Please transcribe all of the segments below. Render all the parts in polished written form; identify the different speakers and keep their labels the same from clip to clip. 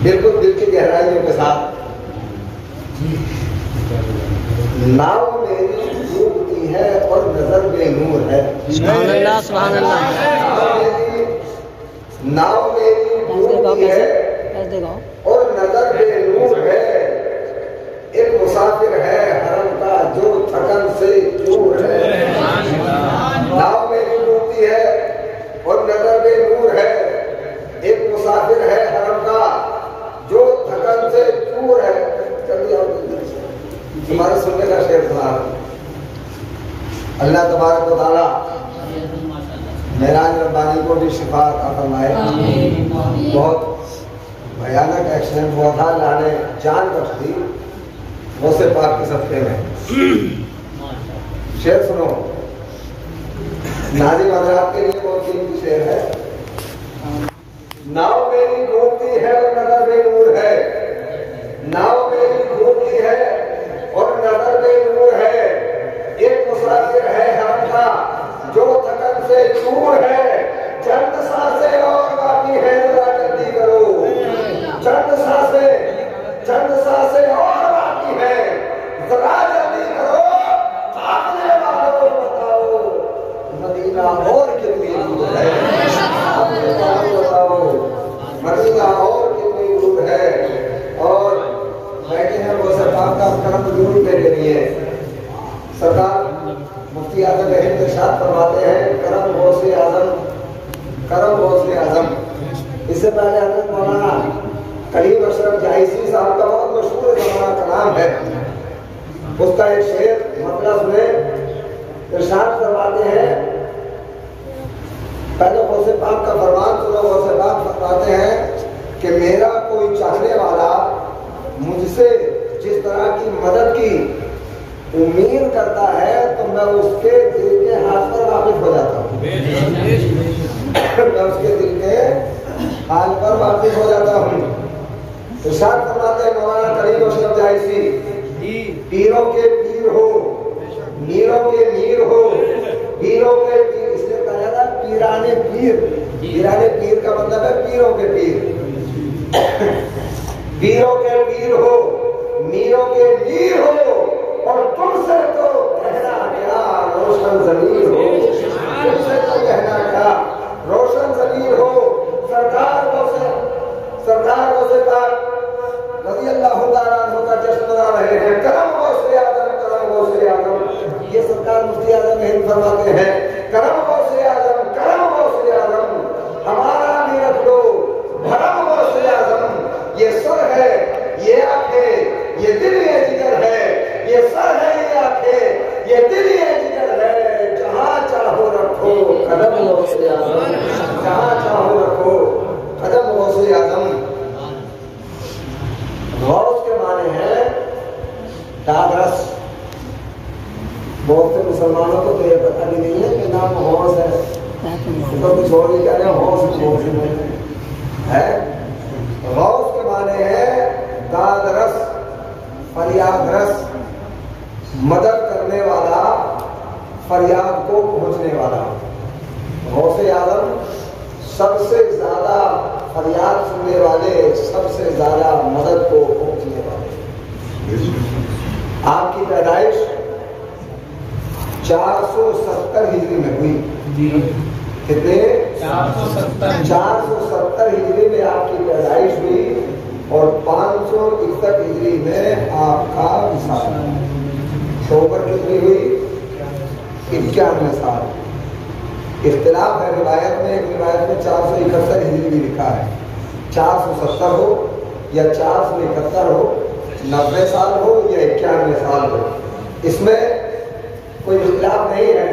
Speaker 1: بالکل دل کی گہرائیوں کے ساتھ، ناؤ میری ڈوبتی ہے اور نظر بے نور ہے.
Speaker 2: سبحان اللہ سبحان اللہ.
Speaker 1: ناؤ میری ڈوبتی ہے اور نظر بے نور ہے. ایک مسافر ہے حرم کا جو تھکن سے چور ہے. ناؤ میری ڈوبتی ہے اور نظر بے نور ہے. ایک مسافر ہے حرم کا جو تھکن سے چور ہے. چلیے تمہارے سننے کا شعر سنا. اللہ تبارک و تعالیٰ معراج ربانی کو بھی شفا عطا فرمائے. بہت بھیانک ایکسیڈنٹ ہوا تھا، اللہ نے جان بخش دی غوث پاک کے صدقے میں. شعر سنو، ناظم حضرات کے لیے بہت قیمتی شعر ہے. ناؤ میری ڈوبتی ہے اور نظر بے نور ہے. ناؤ میری ڈوبتی ہے اور نظر بے نور ہے. ایک مسافر ہے حرم کا جو تھکن سے چور ہے. چند سانسیں اور باقی ہے ذرا جلدی کرو. چند سانسیں اور باقی ہے ذرا جلدی کرو. آنے والوں بتاؤ مدینہ اور کتنی دور ہے. آنے والوں بتاؤ مدینہ اور کتنی دور ہے. اور بیٹھے ہیں وہ سرکار کا کرم ضرور میرے لیے. سرکار مفتی اعظم ہند ارشاد فرماتے ہیں کرم غوث اعظم، کرم غوث اعظم. اس سے پہلے حضرت مولانا کریم اشرف جائسی صاحب کا بہت مشہور زمانہ کلام ہے. اس کا ایک شعر مطلب سنیں. ارشاد فرماتے ہیں، پہلے غوث پاک کا فرمان سنو. غوث پاک فرماتے ہیں کہ میرا کوئی چاہنے والا مجھ سے جس طرح کی مدد کی امید کرتا ہے تو میں اس کے دل کے ہاتھ پر واقف ہو جاتا ہوں. میں اس کے دل کے حال پر واقف ہو جاتا ہوں. ارشاد فرماتے ہیں مولانا کریم اشرف جائسی، پیروں کے پیر ہو، میروں کے میر ہو، پیروں کے پیر. اس لیے کہا جاتا ہے پیرانے پیر. پیرانے پیر کا مطلب ہے پیروں کے پیر. پیروں کے پیر ہو، میروں کے میر ہو، اور تم سے تو کہنا کیا روشن ضمیر ہو. تم سے تو کہنا کیا روشن ضمیر ہو. سرکار غوث پاک رضی اللہ تعالیٰ عنہ کا جشن منا رہے ہیں. کرم غوث اعظم، کرم غوث اعظم. یہ سرکار مفتی اعظم ہند فرماتے ہیں کرم غوث اعظم، کرم غوث اعظم. ہمارا بھی رکھ دو بھرم غوث اعظم. یہ سر ہے، یہ آنکھیں، یہ دل، یہ جگر ہے. یہ سر ہے، یہ آنکھیں، یہ دل، یہ جگر ہے. جہاں چاہو رکھو قدم غوث اعظم. جہاں چاہو رکھو قدم غوث اعظم. غوث کے معنی ہے دادرس. بہت سے مسلمانوں کو تو یہ پتہ بھی نہیں ہے کہ نام غوث ہے. تو کچھ اور ہی کہہ رہے ہیں غوث ہے. غوث کے معنی ہے دادرس، فریاد رس، مدد کرنے والا، فریاد کو پہنچنے والا. غوث اعظم سب سے زیادہ فریاد سننے والے، سب سے زیادہ مدد کو پہنچنے والے. آپ کی پیدائش 470 ہجری میں ہوئی. کتنے؟ 470 ہجری میں آپ کی پیدائش ہوئی اور 561 ہجری میں آپ کا وصال. تو عمر کتنی ہوئی؟ 91 سال. اختلاف ہے روایت میں. ایک روایت میں 471 ہجری بھی لکھا ہے. 470 ہو یا 471 ہو، 90 سال ہو یا 91 سال ہو، اس میں کوئی اختلاف نہیں ہے.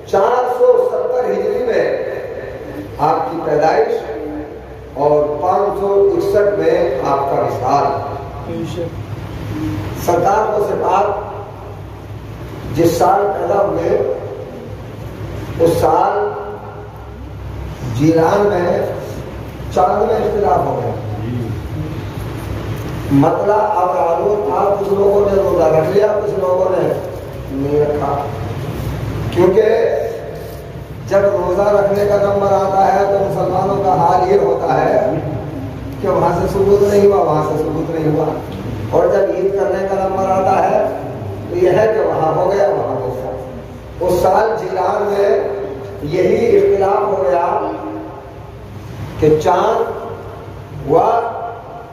Speaker 1: 470 ہجری میں آپ کی پیدائش اور 561 میں آپ کا وصال. سرکار غوث پاک جس سال پیدا ہوئے اس سال جیلان میں چاند میں اختلاف ہو گیا. مطلب اب تھا، کچھ لوگوں نے روزہ رکھ لیا، کچھ لوگوں نے نہیں رکھا. کیونکہ جب روزہ رکھنے کا نمبر آتا ہے تو مسلمانوں کا حال یہ ہوتا ہے کہ وہاں سے ثبوت نہیں ہوا، وہاں سے ثبوت نہیں ہوا، اور جب عید کرنے کا نمبر آتا ہے تو یہ ہے کہ وہاں ہو گیا، وہاں ہو گیا۔ اس سال جیلان میں یہی اختلاف ہو گیا کہ چاند ہوا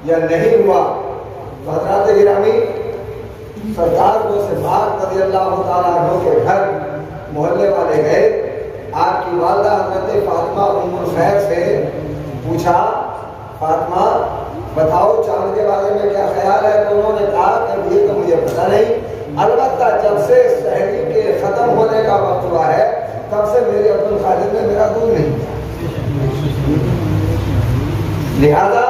Speaker 1: یا نہیں ہوا۔ حضرات گرامی، سرکار کو سے بات رضی اللہ تعالیٰ عنہ کے گھر محلے والے گئے، آپ کی والدہ حضرت فاطمہ ام الخیر سے پوچھا، فاطمہ بتاؤ چاند کے بارے میں کیا خیال ہے؟ تو انہوں نے کہا کہ یہ تو مجھے پتہ نہیں، البتہ جب سے سحری کے ختم ہونے کا وقت ہوا ہے تب سے میرے عبد القادر نے میرا دودھ نہیں کیا، لہذا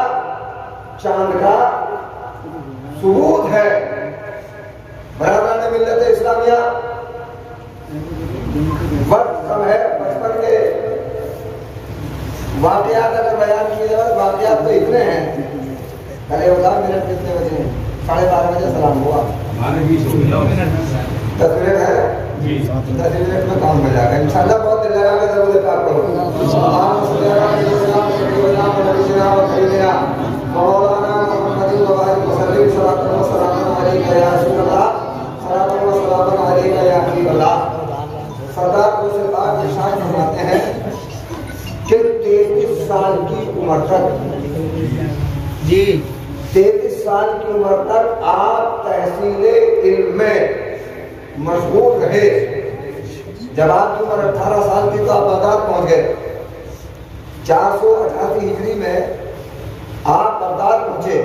Speaker 1: چاند کا ثبوت ہے۔ برادران ملت اسلامیہ، وقت کم ہے، بچپن کے واقعات اگر بیان کیے جائے، واقعات تو اتنے ہیں۔ پہلے بتا منٹ کتنے بجے ہیں؟ 12:30 بجے سلام ہوا، 10 منٹ ہے، 10 منٹ میں کام ہو جائے گا انشاءاللہ۔ بہت دل لگا کے ضرور پاک کرو۔ مولانا محمد وبارک وسلم صلاۃ و سلام علیک یا رسول اللہ، صلاۃ و سلام علیک یا حبیب اللہ۔ سردار کو سے پاک ارشاد فرماتے ہیں کہ 33 سال کی عمر تک، جی 33 سال کی عمر تک آپ تحصیل علم میں مشغول رہے۔ جب آپ کی عمر 18 سال کی تو آپ بغداد پہنچ گئے۔ 488 ہجری میں آپ بغداد پہنچے،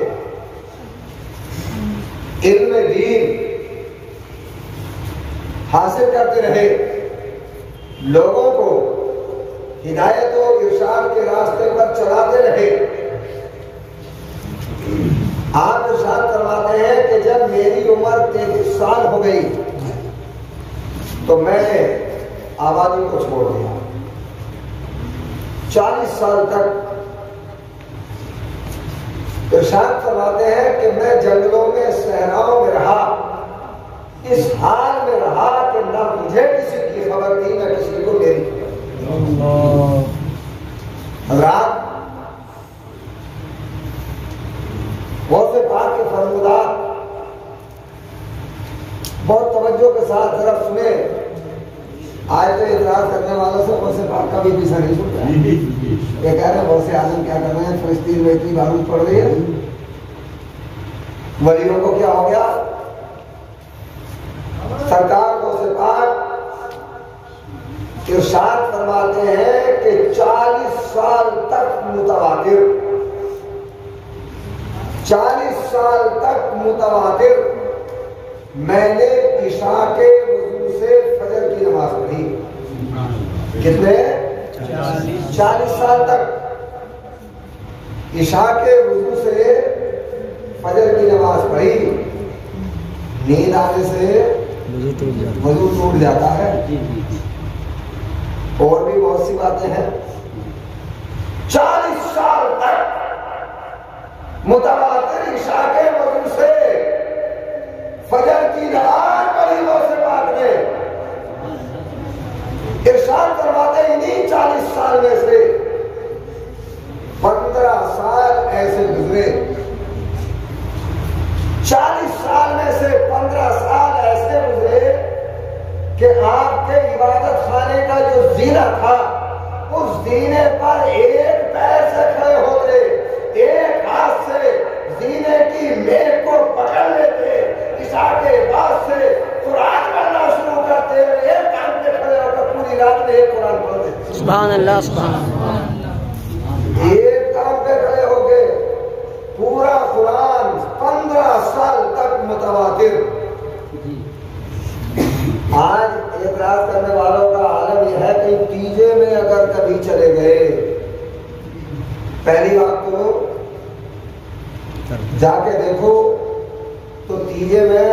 Speaker 1: علم دین حاصل کرتے رہے، لوگوں کو ہدایت و ارشاد کے راستے پر چلاتے رہے۔ آپ ارشاد فرماتے ہیں کہ جب میری عمر 33 سال ہو گئی تو میں نے آبادی کو چھوڑ دیا۔ 40 سال تک ارشاد فرماتے ہیں کہ میں جنگلوں میں، صحراؤں میں رہا، اس حال میں رہا کہ نہ مجھے کسی کی خبر تھی، نہ کسی کو میری خبر۔ حضرات، غوث پاک کے فرمودات بہت توجہ کے ساتھ ذرا سنیں۔ آج تو اعتراض کرنے والوں سے غوث پاک کا بھی پیچھا نہیں سنتا ہے، یہ کہہ رہے ہیں غوث اعظم کیا کر رہے ہیں، فلسطین میں اتنی بارود پڑ رہی ہے، ولیوں کو کیا ہو گیا؟ سرکار غوث پاک ارشاد فرماتے ہیں کہ 40 سال تک متواتر، 40 سال تک متواتر میں نے عشاء کے وضو سے فجر کی نماز پڑھی۔ کتنے؟ 40 سال تک عشاء کے وضو سے فجر کی نماز پڑھی۔ نیند آنے سے وضو ٹوٹ جاتا ہے، اور بھی بہت سی باتیں ہیں۔ 40 سال تک متواتر عشاء کے وضو سے فجر کی نماز پڑھی غوث پاک نے۔ ارشاد فرماتے ہیں انہیں 40 سال میں سے 15 سال ایسے گزرے، 40 سال میں سے 15 سال ایسے گزرے کہ آپ کے عبادت خانے کا جو زینہ تھا، اس زینے پر ایک پیر سے کھڑے ہوتے، ایک ہاتھ سے زینے کی میل کو پکڑ لیتے، عشاء کے بعد سے قرآن پڑھنا شروع کرتے، ایک کام پہ کھڑے ہو کر پوری رات میں ایک قرآن پڑھتے۔
Speaker 2: سبحان اللہ، سبحان اللہ۔
Speaker 1: ایک کام پہ کھڑے ہو گئے، پورا قرآن 15 سال تک متواتر۔ آج اعتراض کرنے والوں کا عالم یہ ہے کہ تیجے میں اگر کبھی چلے گئے، پہلی بات تو جا کے دیکھو تو تیجے میں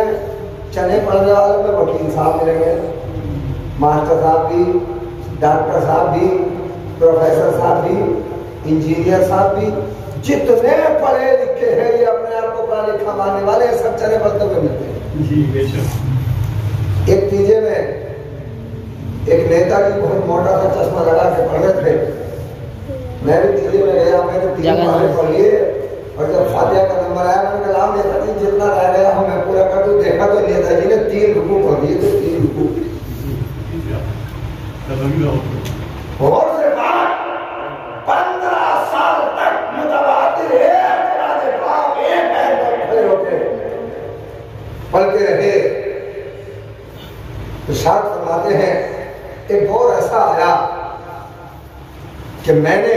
Speaker 1: چنے پڑھنے والوں میں وکیل صاحب ملیں گے، ماسٹر صاحب بھی، ڈاکٹر صاحب بھی، پروفیسر صاحب بھی، انجینئر صاحب بھی، جتنے پڑھے لکھے ہیں یہ اپنے آپ کو پڑھا لکھا ماننے والے ہیں، سب چنے پڑھتے ہوئے ملتے ہیں۔ جی بے شک۔ ایک تیجے میں ایک نیتا جی بہت موٹا سا چشمہ لگا کے پڑھ رہے تھے، میں بھی تیجے میں گیا، میں نے 3 بارے پڑھ لیے، غوث پاک 15 سال تک متواتر قرآن پاک ایک پیر پر کھڑے ہو کے پڑھتے رہے۔ ارشاد فرماتے ہیں ایک دور ایسا آیا کہ میں نے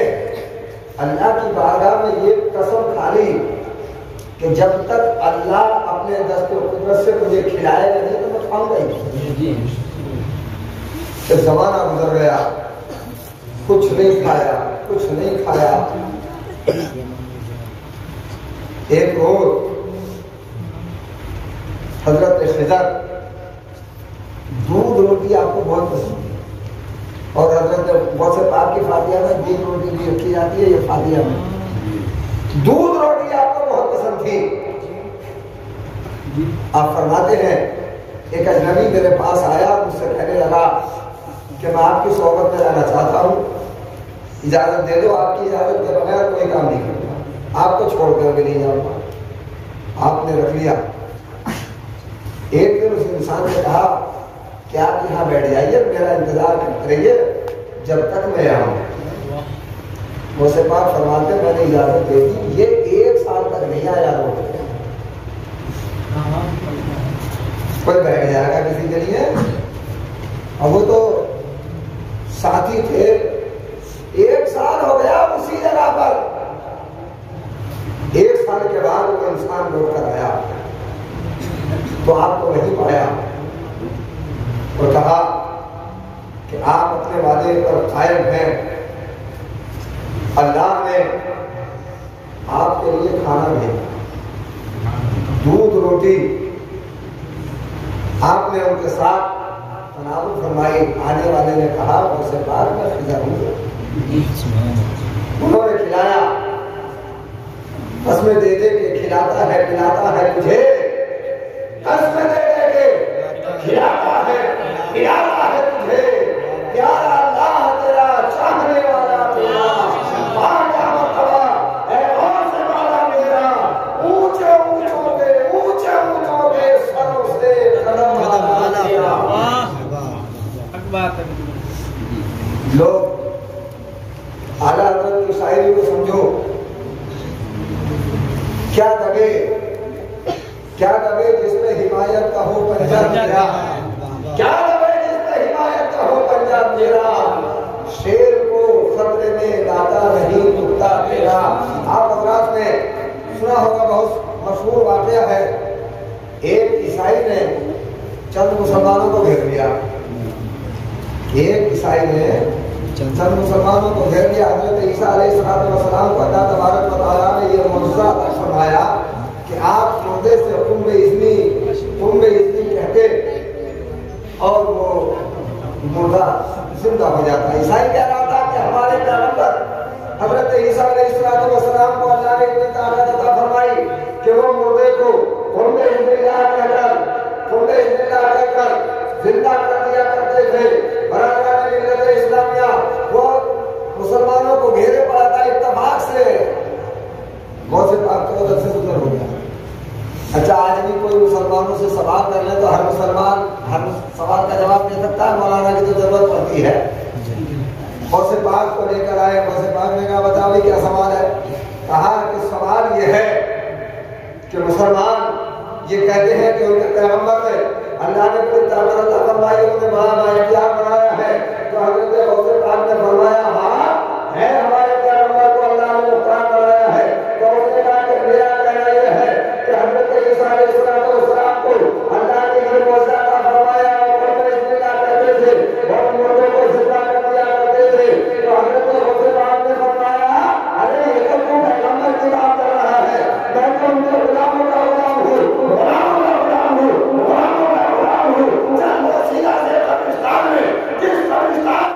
Speaker 1: اللہ کی بارگاہ میں یہ قسم کھا لی کہ جب تک اللہ اپنے دست و قدرت سے مجھے کھلائے گا نہیں تو میں کھاؤں گا ہی۔ کہ زمانہ گزر گیا، کچھ نہیں کھایا، کچھ نہیں کھایا۔ ایک روز حضرت خضر، دودھ روٹی آپ کو بہت پسند ہے اور حضرت غوث پاک کی فاتحہ میں دودھ روٹی بھی رکھی جاتی ہے، یہ فاتحہ میں دودھ روٹی آپ کو بہت پسند تھی۔ آپ فرماتے ہیں ایک اجنبی میرے پاس آیا، مجھ سے کہنے لگا کہ میں آپ کی صحبت میں رہنا چاہتا ہوں، اجازت دے دو۔ آپ کی اجازت کے بغیر کوئی کام نہیں کرتا، آپ کو چھوڑ کر بھی نہیں جاؤں گا۔ آپ نے رکھ لیا۔ ایک دن اس انسان نے کہا کہ آپ یہاں بیٹھ جائیے، میرا انتظار کرتے رہیے جب تک میں آؤں۔ غوث پاک فرماتے میں نے اجازت دے دی، یہ 1 سال تک نہیں آیا۔ کوئی بیٹھ جائے گا کسی کے لیے؟ اور وہ تو ساتھی تھے، 1 سال ہو گیا اسی جگہ پر۔ 1 سال کے بعد وہ انسان لوٹ کر آیا تو آپ کو نہیں پایا اور کہا کہ آپ اپنے وعدے پر قائم ہیں، اللہ نے آپ کے لیے کھانا بھیجا، دودھ روٹی۔ آپ نے ان کے ساتھ تناول فرمائی۔ آنے والے نے کہا غوث پاک میں خضر ہوں۔ انہوں نے کھلایا، قسمیں دے دے کے کھلاتا ہے پلاتا ہے تجھے، قسمیں دے دے کے کھلاتا ہے پلاتا ہے تجھے، پیارا اللہ تیرا، چاہنے والا تیرا، باقا مرتبہ اے غوث والا میرا، اونچے اونچوں کے سروں سے قدم والا تیرا۔ لوگ اعلیٰ حضرت کی شاعری کو سمجھو، کیا دبے جس میں حمایت کا ہو پنجاب تیرا، کیا دبے جس میں حمایت کا ہو پنجاب تیرا، شیر کو خطرے میں لاتا نہیں کتا تیرا۔ آپ حضرات نے سنا ہوگا، بہت مشہور واقعہ ہے، ایک عیسائی نے چند مسلمانوں کو گھیر لیا۔ ایک عیسائی نے چند مسلمانوں کو گھیر لیا۔ حضرت عیسیٰ علیہ السلام کو اللہ تبارک و تعالیٰ نے یہ معجزہ عطا فرمایا کہ آپ مردے سے قم اذنی کہہ کے اور وہ مردہ زندہ ہو جاتا ہے۔ عیسائی کہہ رہا تھا کہ ہمارے پیغمبر حضرت عیسیٰ علیہ السلام کو اللہ نے اتنی طاقت عطا فرمائی کہ وہ مردے کو قم اذن اللہ کہہ کر زندہ کر دیا کرتے تھے۔ برادران ملت اسلامیہ، وہ مسلمانوں کو گھیرے پڑا تھا، اتفاق سے غوث پاک کی مدد سے گزر ہو گیا۔ اچھا، آج بھی کوئی مسلمانوں سے سوال کر لے تو ہر مسلمان ہر سوال کا جواب دے سکتا ہے، مولانا کی تو ضرورت پڑتی ہے۔ غوث پاک کو لے کر آئے، غوث پاک نے کہا بتاؤ بھائی کیا سوال ہے؟ کہا کہ سوال یہ ہے کہ مسلمان یہ کہتے ہیں کہ ان کے پیغمبر نے اللہ نے کوئی طاقت عطا فرمائی، انہوں نے بڑا بااختیار بنایا ہے، تو حضرت غوث پاک نے